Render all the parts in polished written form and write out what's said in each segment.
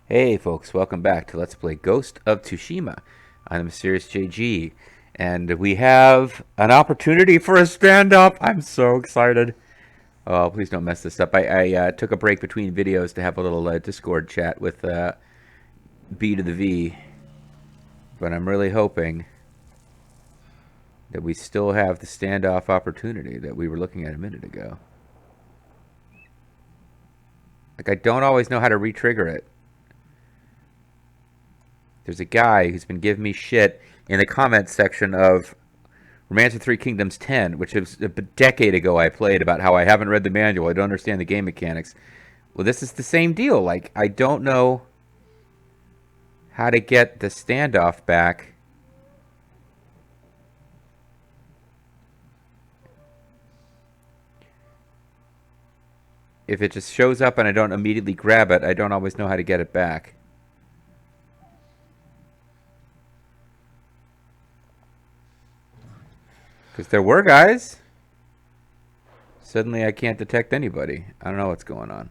Hey folks, welcome back to Let's Play Ghost of Tsushima. I'm Mysterious JG, and we have an opportunity for a stand-up. I'm so excited. Oh, please don't mess this up. I took a break between videos to have a little Discord chat with B to the V, but I'm really hoping that we still have the standoff opportunity that we were looking at a minute ago. Like, I don't always know how to re-trigger it. There's a guy who's been giving me shit in the comments section of Romance of Three Kingdoms 10, which was a decade ago I played, about how I haven't read the manual, I don't understand the game mechanics. Well, this is the same deal. Like, I don't know how to get the standoff back. If it just shows up and I don't immediately grab it, I don't always know how to get it back. Because there were guys. Suddenly I can't detect anybody. I don't know what's going on.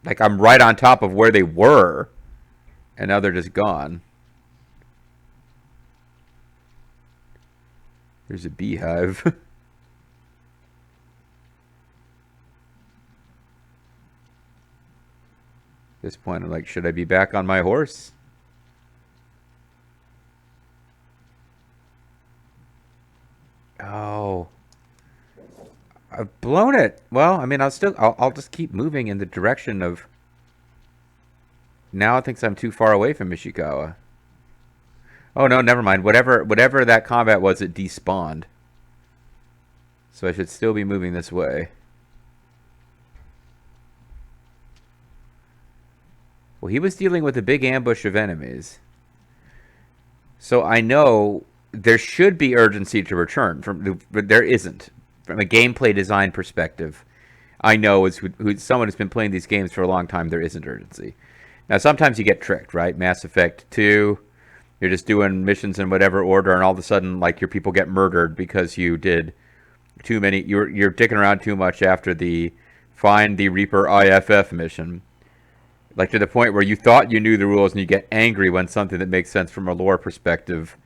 Like, I'm right on top of where they were, and now they're just gone. There's a beehive. At this point, I'm like, should I be back on my horse? Oh, I've blown it. Well, I mean, I'll just keep moving in the direction of. Now it thinks I'm too far away from Ishikawa. Oh no, never mind. Whatever that combat was, it despawned. So I should still be moving this way. Well, he was dealing with a big ambush of enemies. So I know there should be urgency to return, but there isn't. From a gameplay design perspective, I know as someone who's been playing these games for a long time, there isn't urgency. Now, sometimes you get tricked, right? Mass Effect 2, you're just doing missions in whatever order, and all of a sudden, like, your people get murdered because you did too many. You're dicking around too much after the Find the Reaper IFF mission. Like, to the point where you thought you knew the rules and you get angry when something that makes sense from a lore perspective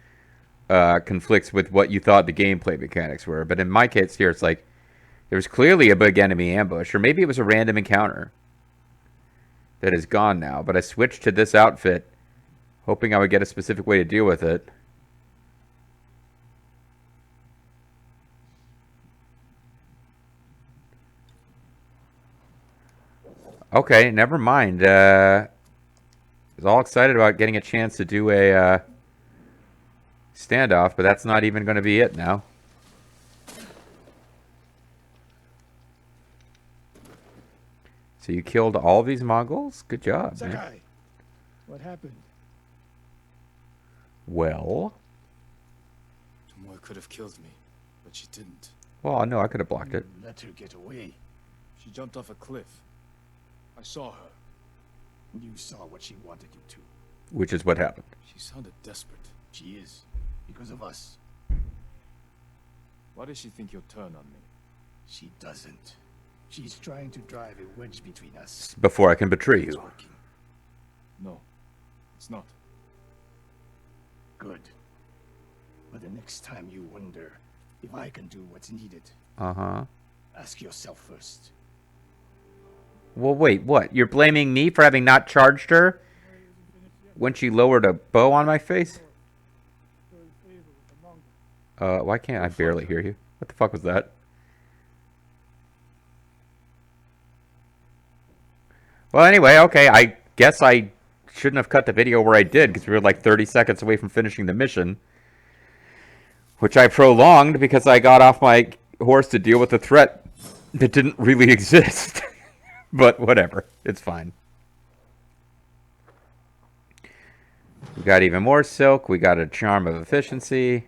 conflicts with what you thought the gameplay mechanics were. But in my case here, it's like there was clearly a big enemy ambush, or maybe it was a random encounter that is gone now. But I switched to this outfit, hoping I would get a specific way to deal with it. Okay, never mind. I was all excited about getting a chance to do a standoff, but that's not even going to be it now. So you killed all these Mongols? Good job, Sakai, man. what happened? Well, Tomoe could have killed me, but she didn't. well, no, I could have blocked it. You let her get away. She jumped off a cliff. I saw her. You saw what she wanted you to. Which is what happened. She sounded desperate. She is, because of us. Why does she think you'll turn on me? She doesn't. She's trying to drive a wedge between us. Before I can betray It's you. working. No, it's not. Good. But the next time you wonder if I can do what's needed, Uh-huh. ask yourself first. Well, wait, what? You're blaming me for having not charged her when she lowered a bow on my face? Why can't I barely hear you? What the fuck was that? Well, anyway, okay, I guess I shouldn't have cut the video where I did, because we were like 30 seconds away from finishing the mission. Which I prolonged because I got off my horse to deal with a threat that didn't really exist. But whatever, it's fine. We got even more silk. We got a charm of efficiency.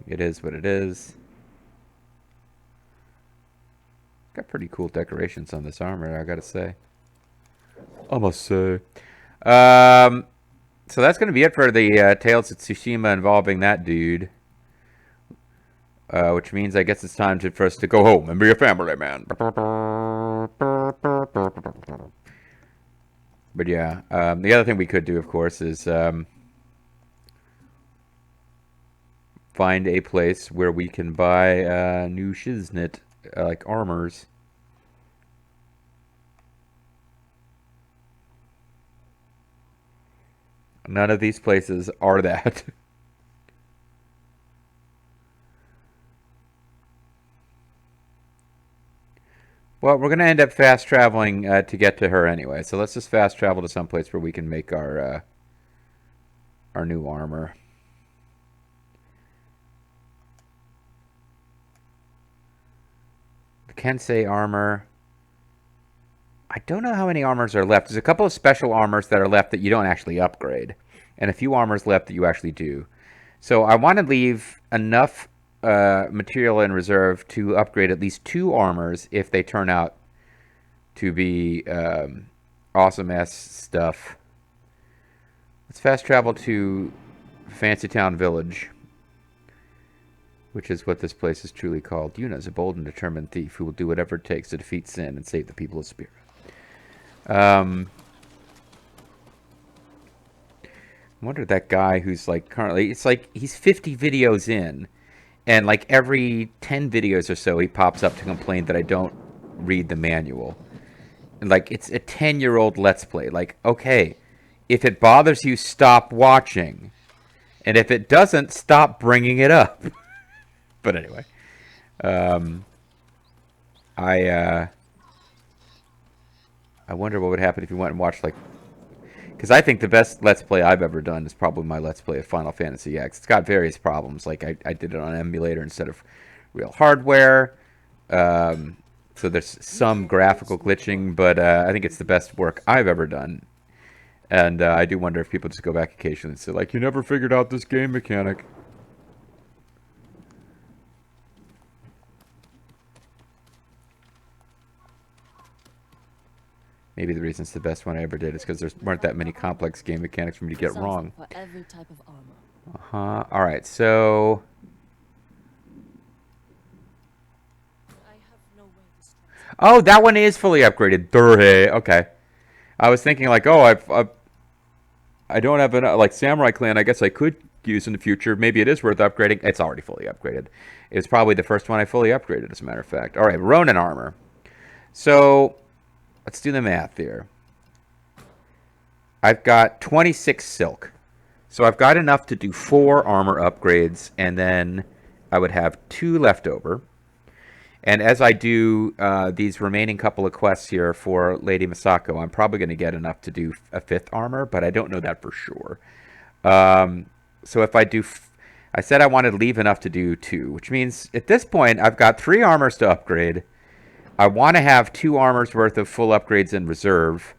It is what it is. Got pretty cool decorations on this armor, I gotta say. I must say. So that's going to be it for the Tales of Tsushima involving that dude. which means I guess it's time for us to go home and be a family man. But yeah, the other thing we could do, of course, is find a place where we can buy new shiznit, like armors. None of these places are that. Well, we're going to end up fast traveling to get to her anyway, so let's just fast travel to some place where we can make our new armor. The Kensei armor. I don't know how many armors are left. There's a couple of special armors that are left that you don't actually upgrade, and a few armors left that you actually do. So I want to leave enough material in reserve to upgrade at least 2 armors if they turn out to be awesome ass stuff. Let's fast travel to Fancy Town Village, which is what this place is truly called. Yuna is a bold and determined thief who will do whatever it takes to defeat sin and save the people of Spira. I wonder that guy who's like currently, it's like he's 50 videos in, and like every 10 videos or so he pops up to complain that I don't read the manual. And like it's a 10-year-old Let's Play. Like, okay, if it bothers you, stop watching. And if it doesn't, stop bringing it up. But anyway, I wonder what would happen if you went and watched, like, because I think the best Let's Play I've ever done is probably my Let's Play of Final Fantasy X. It's got various problems. Like, I did it on emulator instead of real hardware. So there's some graphical glitching, but I think it's the best work I've ever done. And I do wonder if people just go back occasionally and say, like, you never figured out this game mechanic. Maybe the reason it's the best one I ever did is because there weren't that many complex game mechanics for me to get wrong. For every type of armor. Uh-huh. Alright, so... I have no way to strike. Oh, that one is fully upgraded. Durhe. Okay. I was thinking, like, oh, I don't have enough, like, Samurai Clan, I guess I could use in the future. Maybe it is worth upgrading. It's already fully upgraded. It's probably the first one I fully upgraded, as a matter of fact. Alright, Ronin armor. So... let's do the math here. I've got 26 silk. So I've got enough to do 4 armor upgrades, and then I would have 2 left over. And as I do these remaining couple of quests here for Lady Masako, I'm probably going to get enough to do a 5th armor, but I don't know that for sure. So if I do... I said I wanted to leave enough to do 2, which means at this point I've got 3 armors to upgrade. I want to have 2 armors worth of full upgrades in reserve,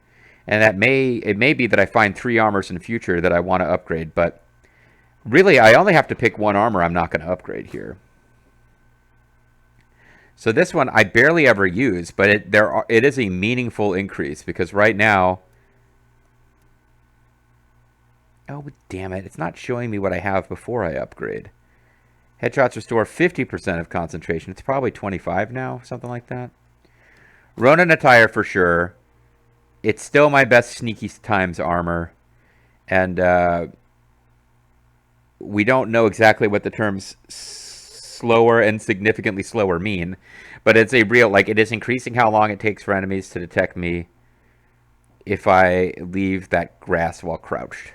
and it may be that I find 3 armors in the future that I want to upgrade, but really I only have to pick 1 armor I'm not going to upgrade here. So this one I barely ever use, but it is a meaningful increase, because right now... oh, damn it, it's not showing me what I have before I upgrade. Headshots restore 50% of concentration. It's probably 25 now, something like that. Ronin attire for sure. It's still my best sneaky times armor. And we don't know exactly what the terms slower and significantly slower mean. But it's a real, like, it is increasing how long it takes for enemies to detect me if I leave that grass while crouched.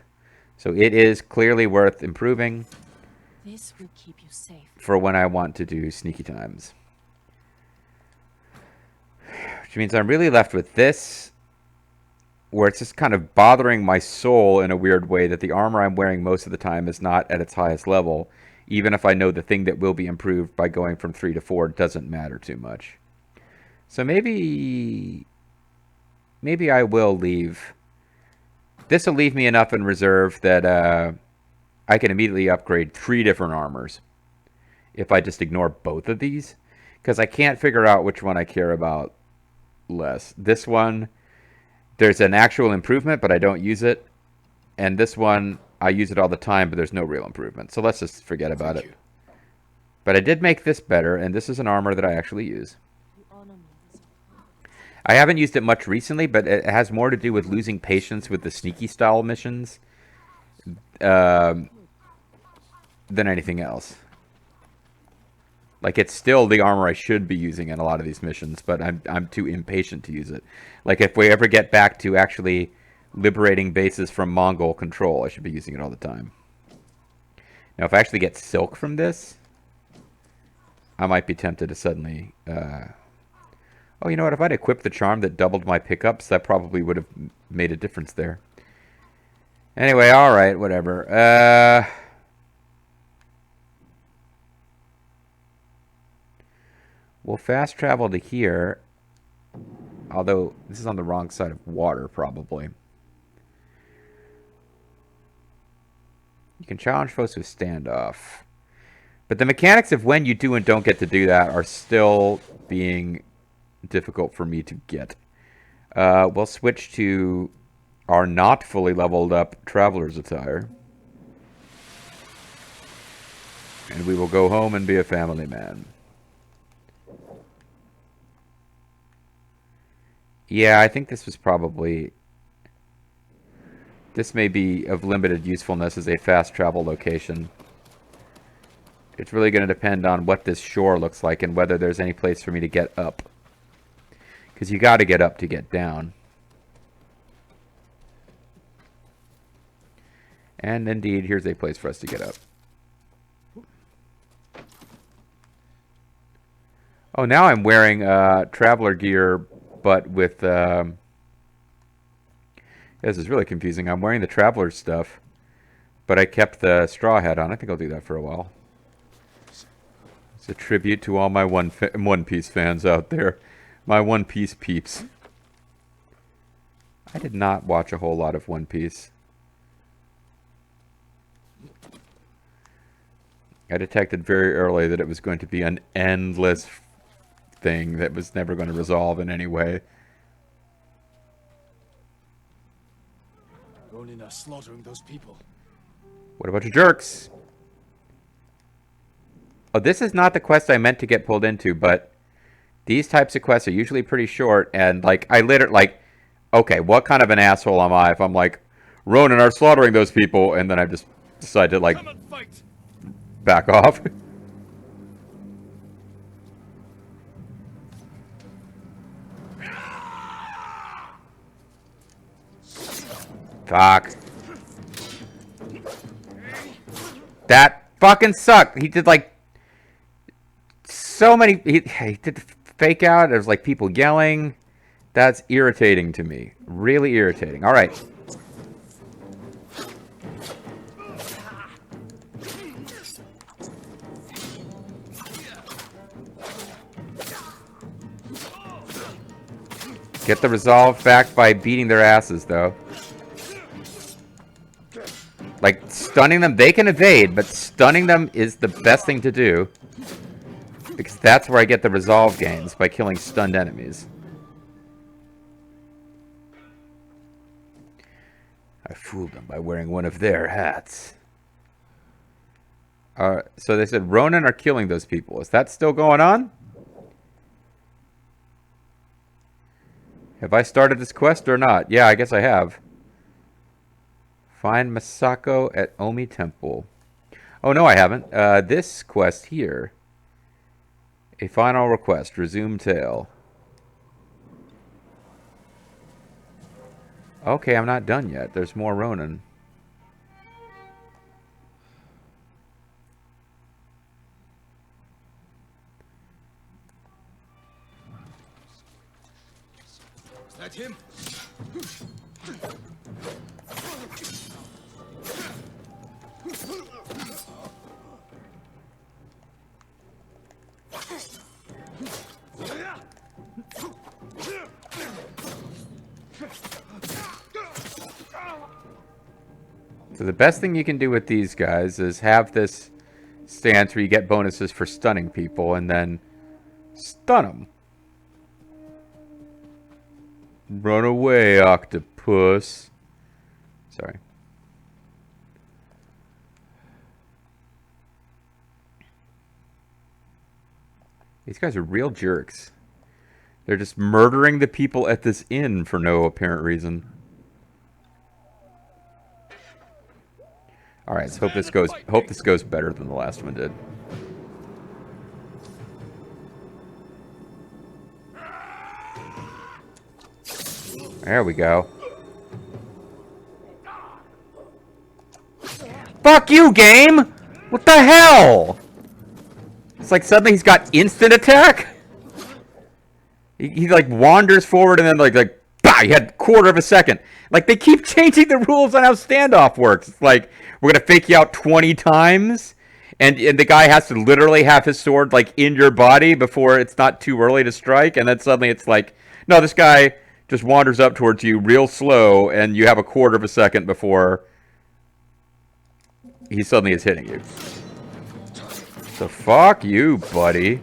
So it is clearly worth improving. This will keep you safe. For when I want to do sneaky times. Which means I'm really left with this, where it's just kind of bothering my soul in a weird way that the armor I'm wearing most of the time is not at its highest level, even if I know the thing that will be improved by going from 3 to 4 doesn't matter too much. So maybe I will leave. This will leave me enough in reserve that I can immediately upgrade 3 different armors if I just ignore both of these, because I can't figure out which one I care about less. This one, there's an actual improvement, but I don't use it. And this one, I use it all the time, but there's no real improvement. So let's just forget about it. But I did make this better, and this is an armor that I actually use. You honor me with I haven't used it much recently, but it has more to do with losing patience with the sneaky style missions um, than anything else. Like, it's still the armor I should be using in a lot of these missions, but I'm too impatient to use it. Like, if we ever get back to actually liberating bases from Mongol control, I should be using it all the time. Now, if I actually get silk from this, I might be tempted to suddenly... Oh, you know what? If I'd equipped the charm that doubled my pickups, that probably would have made a difference there. Anyway, alright, whatever. We'll fast travel to here. Although, this is on the wrong side of water, probably. You can challenge foes to a standoff. But the mechanics of when you do and don't get to do that are still being difficult for me to get. We'll switch to our not fully leveled up traveler's attire. And we will go home and be a family man. Yeah, I think this was probably... This may be of limited usefulness as a fast travel location. It's really going to depend on what this shore looks like and whether there's any place for me to get up. Because you got to get up to get down. And indeed, here's a place for us to get up. Oh, now I'm wearing traveler gear, but with... This is really confusing. I'm wearing the traveler stuff, but I kept the straw hat on. I think I'll do that for a while. It's a tribute to all my One Piece fans out there. My One Piece peeps. I did not watch a whole lot of One Piece. I detected very early that it was going to be an endless thing that was never going to resolve in any way. Ronin are slaughtering those people. What about your jerks? Oh, this is not the quest I meant to get pulled into, but these types of quests are usually pretty short, and, like, I literally, like, okay, what kind of an asshole am I if I'm like, Ronin are slaughtering those people, and then I just decide to, like, back off? Fuck. That fucking sucked. He did, like, so many... He did the fake out. There's, like, people yelling. That's irritating to me. Really irritating. Alright. Get the resolve back by beating their asses, though. Like, stunning them, they can evade, but stunning them is the best thing to do. Because that's where I get the resolve gains, by killing stunned enemies. I fooled them by wearing one of their hats. So they said Ronin are killing those people. Is that still going on? Have I started this quest or not? Yeah, I guess I have. Find Masako at Omi Temple. Oh, no, I haven't. This quest here. A final request. Resume tale. Okay, I'm not done yet. There's more Ronin. Is that him? So the best thing you can do with these guys is have this stance where you get bonuses for stunning people and then stun them. Run away, octopus. Sorry. These guys are real jerks. They're just murdering the people at this inn for no apparent reason. All right, let's hope this goes better than the last one did. There we go. Fuck you, game! What the hell? It's like suddenly he's got instant attack. He like wanders forward and then like bah, he had quarter of a second. Like they keep changing the rules on how standoff works. It's like we're gonna fake you out 20 times, and the guy has to literally have his sword like in your body before it's not too early to strike, and then suddenly it's like, no, this guy just wanders up towards you real slow, and you have a quarter of a second before he suddenly is hitting you. So fuck you, buddy.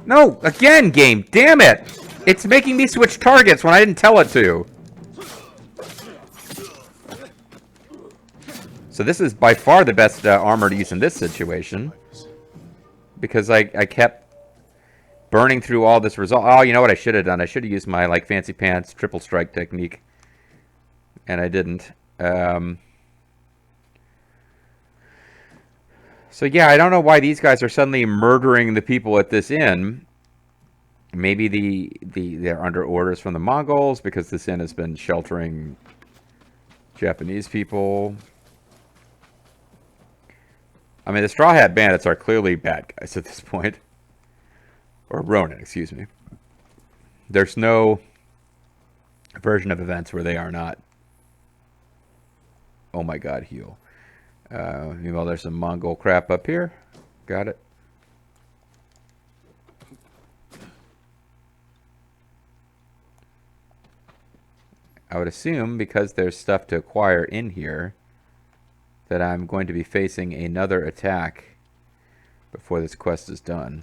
No, again, game. Damn it. It's making me switch targets when I didn't tell it to. So this is by far the best armor to use in this situation. Because I kept burning through all this result. Oh, you know what I should have done? I should have used my like fancy pants triple strike technique. And I didn't. So yeah, I don't know why these guys are suddenly murdering the people at this inn. Maybe they're under orders from the Mongols because this inn has been sheltering Japanese people. I mean, the Straw Hat Bandits are clearly bad guys at this point. Or Ronin, excuse me. There's no version of events where they are not. Oh my god, heal. Meanwhile, there's some Mongol crap up here. Got it. I would assume, because there's stuff to acquire in here, that I'm going to be facing another attack before this quest is done.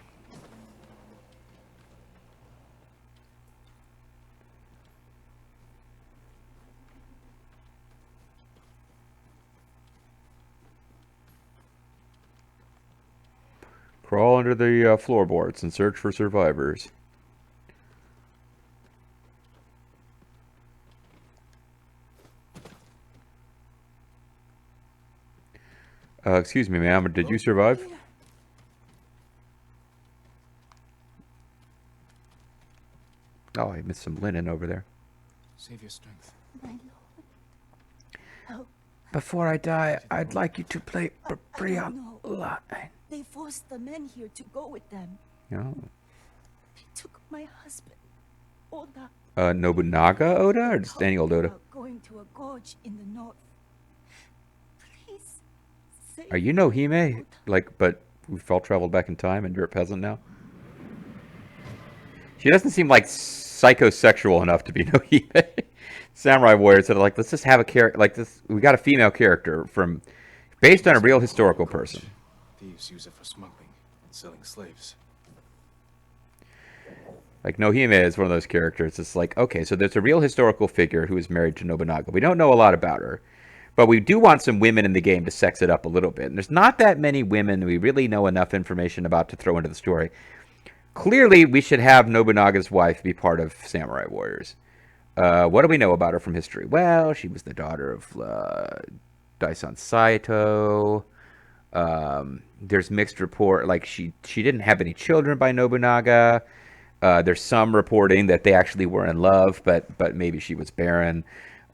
Crawl under the floorboards and search for survivors. Excuse me, ma'am. Did you survive? Oh, I missed some linen over there. Save your strength. My lord. Help. Before I die, I'd like you to play I Brian don't know. line. They forced the men here to go with them. Oh. They took my husband, Oda. Nobunaga Oda or just Talked any old Oda? about going to a gorge in the north. Please, save Are you me, Nohime? Oda. Like, but we've all traveled back in time and you're a peasant now? She doesn't seem like psychosexual enough to be Nohime. Samurai warriors that are like, let's just have a character like this. We got a female character from based on a real historical person. Thieves use it for smuggling and selling slaves. Like Nohime is one of those characters. It's like, okay, so there's a real historical figure who is married to Nobunaga. We don't know a lot about her, but we do want some women in the game to sex it up a little bit. And there's not that many women we really know enough information about to throw into the story. Clearly, we should have Nobunaga's wife be part of Samurai Warriors. What do we know about her from history? Well, she was the daughter of Daisan Saito. There's mixed report, like she didn't have any children by Nobunaga. There's some reporting that they actually were in love, but maybe she was barren.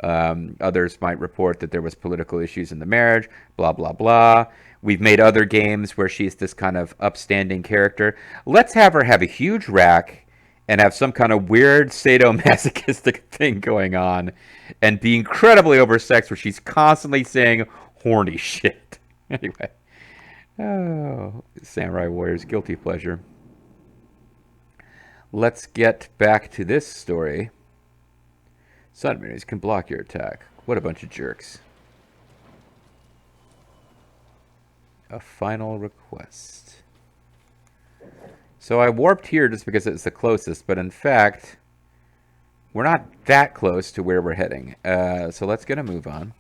Others might report that there was political issues in the marriage, blah, blah, blah. We've made other games where she's this kind of upstanding character. Let's have her have a huge rack and have some kind of weird sadomasochistic thing going on and be incredibly oversexed where she's constantly saying horny shit. Anyway. Oh, Samurai Warriors, guilty pleasure. Let's get back to this story. Sun Minis can block your attack. What a bunch of jerks. A final request. So I warped here just because it's the closest, but in fact, we're not that close to where we're heading. So let's get a move on.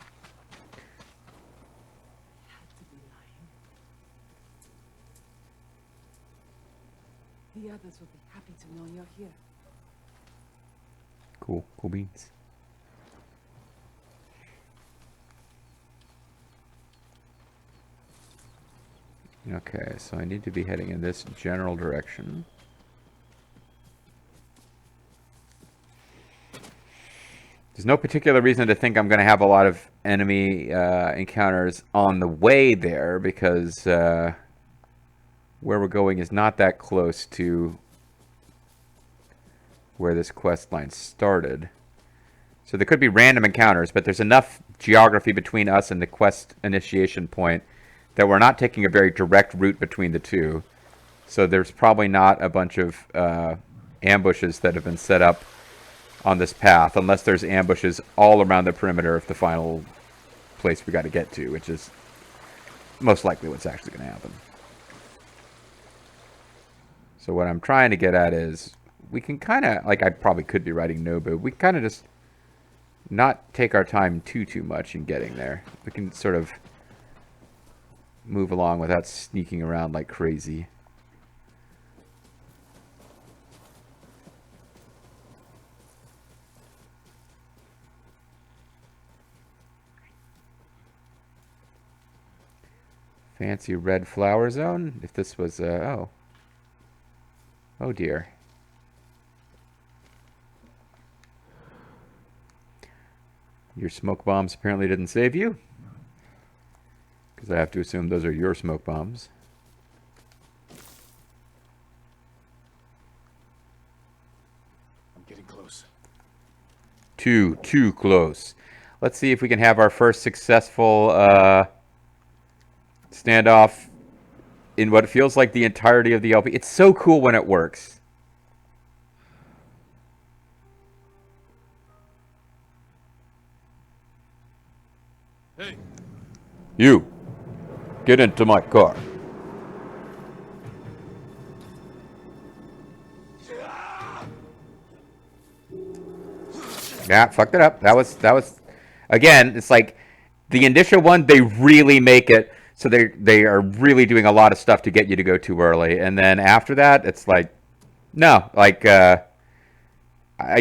The others will be happy to know you're here. Cool. Cool beans. Okay, so I need to be heading in this general direction. There's no particular reason to think I'm going to have a lot of enemy encounters on the way there, because where we're going is not that close to where this quest line started. So there could be random encounters, but there's enough geography between us and the quest initiation point that we're not taking a very direct route between the two. So there's probably not a bunch of ambushes that have been set up on this path, unless there's ambushes all around the perimeter of the final place we got to get to, which is most likely what's actually going to happen. So what I'm trying to get at is, we can kind of, like, I probably could be writing Nobu, we kind of just not take our time too much in getting there. We can sort of move along without sneaking around like crazy. Fancy red flower zone? If this was, oh. Oh dear. Your smoke bombs apparently didn't save you. Because I have to assume those are your smoke bombs. I'm getting close. Too close. Let's see if we can have our first successful standoff in what feels like the entirety of the LP. It's so cool when it works. Hey! You, get into my car. Yeah, fucked it up. That was again, it's like the initial one, they really make it so they are really doing a lot of stuff to get you to go too early, and then after that it's like, no, like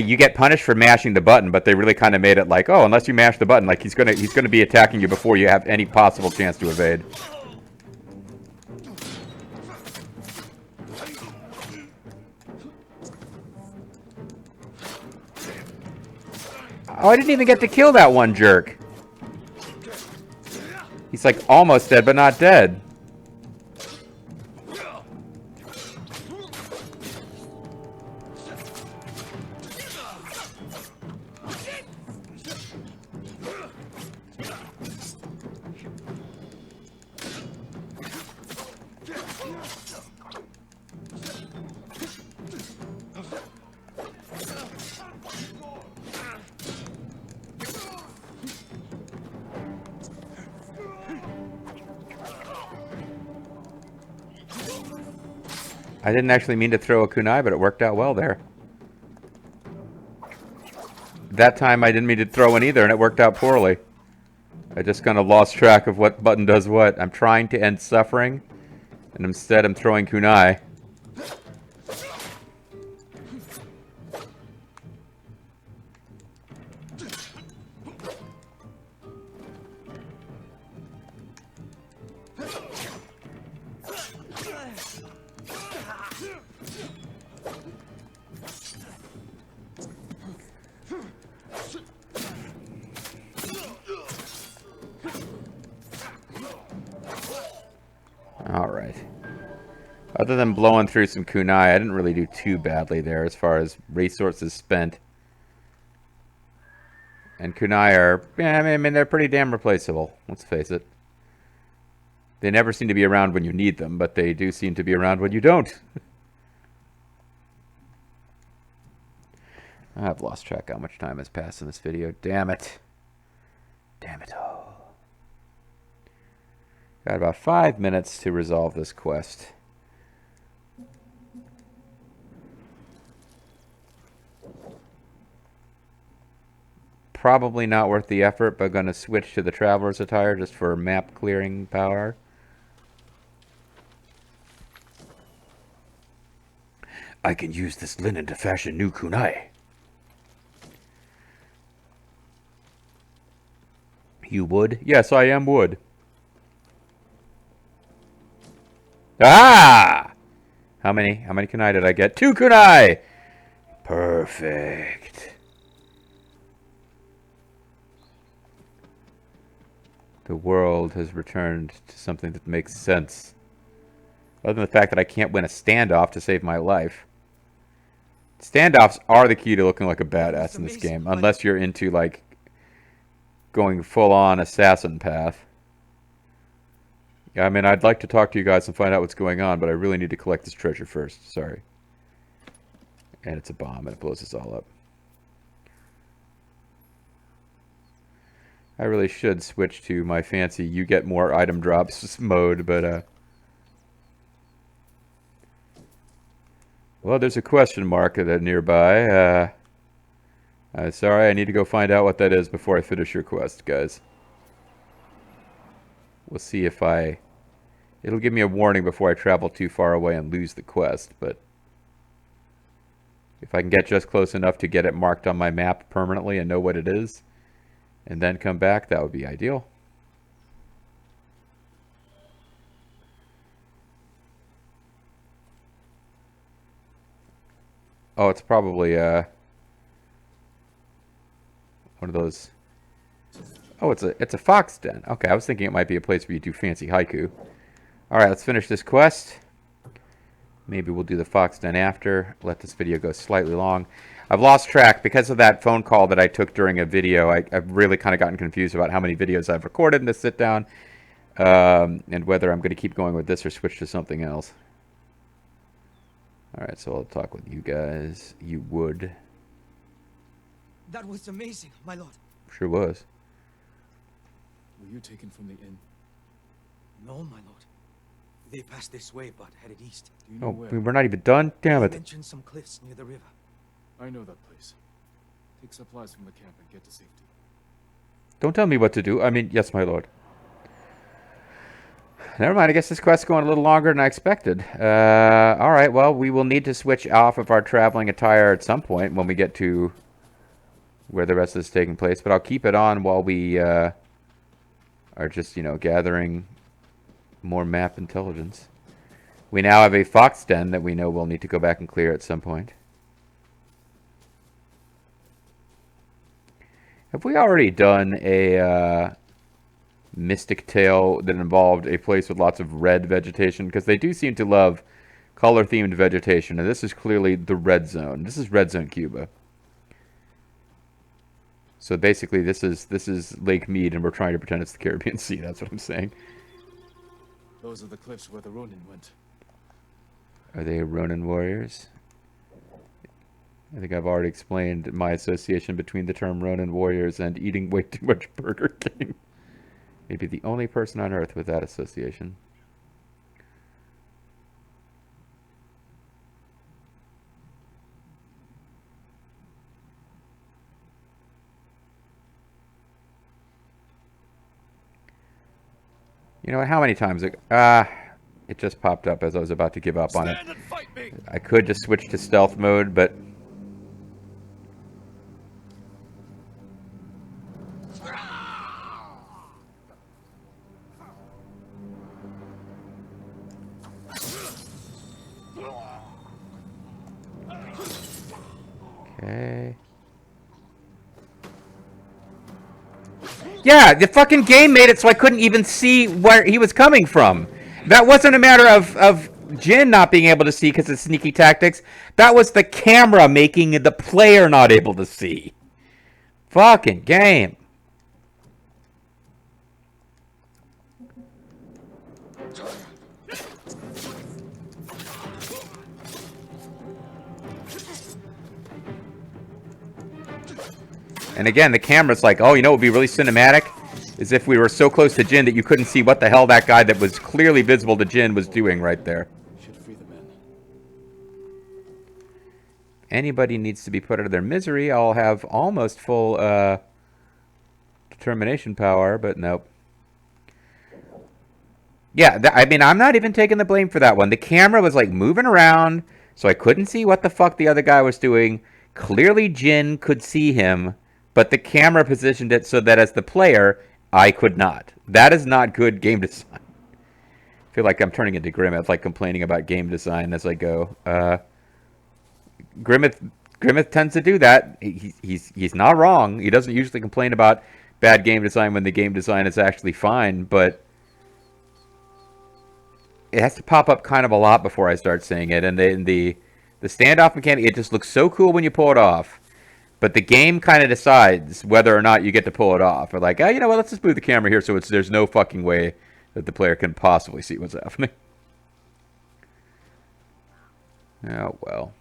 you get punished for mashing the button, but they really kind of made it like, oh, unless you mash the button, like he's gonna be attacking you before you have any possible chance to evade. Oh, I didn't even get to kill that one jerk. He's like almost dead, but not dead. I didn't actually mean to throw a kunai, but it worked out well there. That time I didn't mean to throw one either, and it worked out poorly. I just kind of lost track of what button does what. I'm trying to end suffering, and instead I'm throwing kunai. Alright. Other than blowing through some kunai, I didn't really do too badly there as far as resources spent. And kunai are, yeah, I mean, they're pretty damn replaceable, let's face it. They never seem to be around when you need them, but they do seem to be around when you don't. I've lost track how much time has passed in this video. Damn it. Damn it. Oh. Got about 5 minutes to resolve this quest. Probably not worth the effort, but gonna switch to the traveler's attire just for map clearing power. I can use this linen to fashion new kunai. You wood? Yes, I am wood. Ah! How many kunai did I get? 2 kunai! Perfect. The world has returned to something that makes sense. Other than the fact that I can't win a standoff to save my life. Standoffs are the key to looking like a badass in this game. Unless you're into, like, going full-on assassin path. Yeah, I mean, I'd like to talk to you guys and find out what's going on, but I really need to collect this treasure first. Sorry. And it's a bomb, and it blows us all up. I really should switch to my fancy you get more item drops mode, but, well, there's a question mark nearby. Sorry, I need to go find out what that is before I finish your quest, guys. We'll see if it'll give me a warning before I travel too far away and lose the quest, but if I can get just close enough to get it marked on my map permanently and know what it is, and then come back, that would be ideal. Oh, it's probably one of those. Oh, it's a fox den. Okay, I was thinking it might be a place where you do fancy haiku. All right, let's finish this quest. Maybe we'll do the fox den after. Let this video go slightly long. I've lost track because of that phone call that I took during a video. I've really kind of gotten confused about how many videos I've recorded in this sit down, and whether I'm going to keep going with this or switch to something else. All right, so I'll talk with you guys. You would. That was amazing, my lord. Sure was. Were you taken from the inn? No, my lord. They passed this way, but headed east. Do you know Oh, where? we're not even done? Damn They it. mentioned some cliffs near the river. I know that place. Take supplies from the camp and get to safety. Don't tell me what to do. I mean, yes, my lord. Never mind, I guess this quest's going a little longer than I expected. Alright, well, we will need to switch off of our traveling attire at some point when we get to where the rest of this is taking place. But I'll keep it on while we are just, you know, gathering more map intelligence. We now have a fox den that we know we'll need to go back and clear at some point. Have we already done a mystic tale that involved a place with lots of red vegetation? Because they do seem to love color-themed vegetation, and this is clearly the red zone. This is red zone Cuba. So basically, this is Lake Mead, and we're trying to pretend it's the Caribbean Sea. That's what I'm saying. Those are the cliffs where the Ronin went. Are they Ronin warriors? I think I've already explained my association between the term Ronin warriors and eating way too much Burger King. Maybe the only person on Earth with that association. You know what? How many times? It just popped up as I was about to give up on it. Stand and fight me! I could just switch to stealth mode, but okay. Yeah, the fucking game made it so I couldn't even see where he was coming from. That wasn't a matter of Jin not being able to see because of sneaky tactics. That was the camera making the player not able to see. Fucking game. And again, the camera's like, oh, you know what would be really cinematic? Is if we were so close to Jin that you couldn't see what the hell that guy that was clearly visible to Jin was doing right there. Should free the men. Anybody needs to be put out of their misery. I'll have almost full determination power, but nope. Yeah, I mean, I'm not even taking the blame for that one. The camera was like moving around, So I couldn't see what the fuck the other guy was doing. Clearly Jin could see him, but the camera positioned it so that as the player, I could not. That is not good game design. I feel like I'm turning into Grimmeth, like complaining about game design as I go. Grimmeth tends to do that. He's not wrong. He doesn't usually complain about bad game design when the game design is actually fine, but it has to pop up kind of a lot before I start saying it. And the standoff mechanic, it just looks so cool when you pull it off. But the game kind of decides whether or not you get to pull it off. Or like, oh, you know what, let's just move the camera here so there's no fucking way that the player can possibly see what's happening. Oh, well.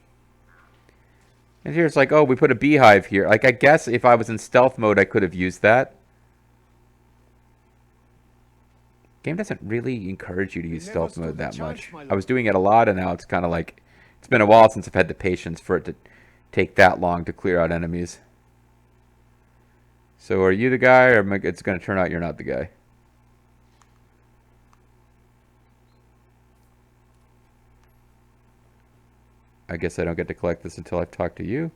And here it's like, oh, we put a beehive here. Like, I guess if I was in stealth mode, I could have used that. Game doesn't really encourage you to use stealth mode that much. I was doing it a lot, and now it's kind of like, it's been a while since I've had the patience for it to take that long to clear out enemies. So are you the guy, or it's going to turn out you're not the guy? I guess I don't get to collect this until I've talked to you.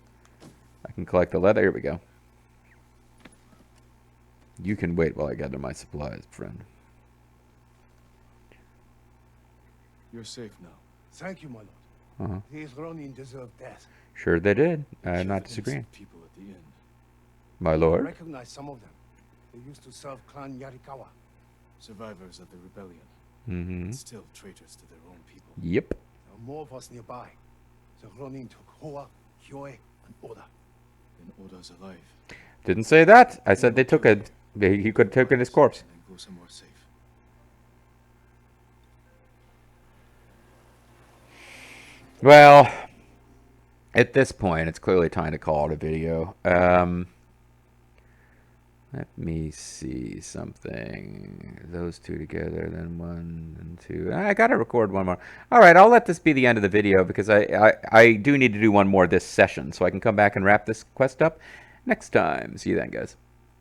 I can collect the leather. Here we go. You can wait while I gather my supplies, friend. You're safe now. Thank you, my lord. These Ronin deserve death. Sure they did. I'm Killed not disagreeing. innocent people at the inn. My I lord. recognize some of them. They used to serve Clan Yarikawa. Survivors of the rebellion. Mm-hmm. Still traitors to their own people. Yep. There are more of us nearby. The Ronin took Hoa, Hyoe, and Oda. Then Oda's alive. Didn't say that. I said they took a... He could have taken his corpse. And then go somewhere safe. Well, at this point, it's clearly time to call it a video. Let me see something. Those two together, then 1 and 2. I gotta record one more. All right, I'll let this be the end of the video because I do need to do one more this session, so I can come back and wrap this quest up next time. See you then, guys.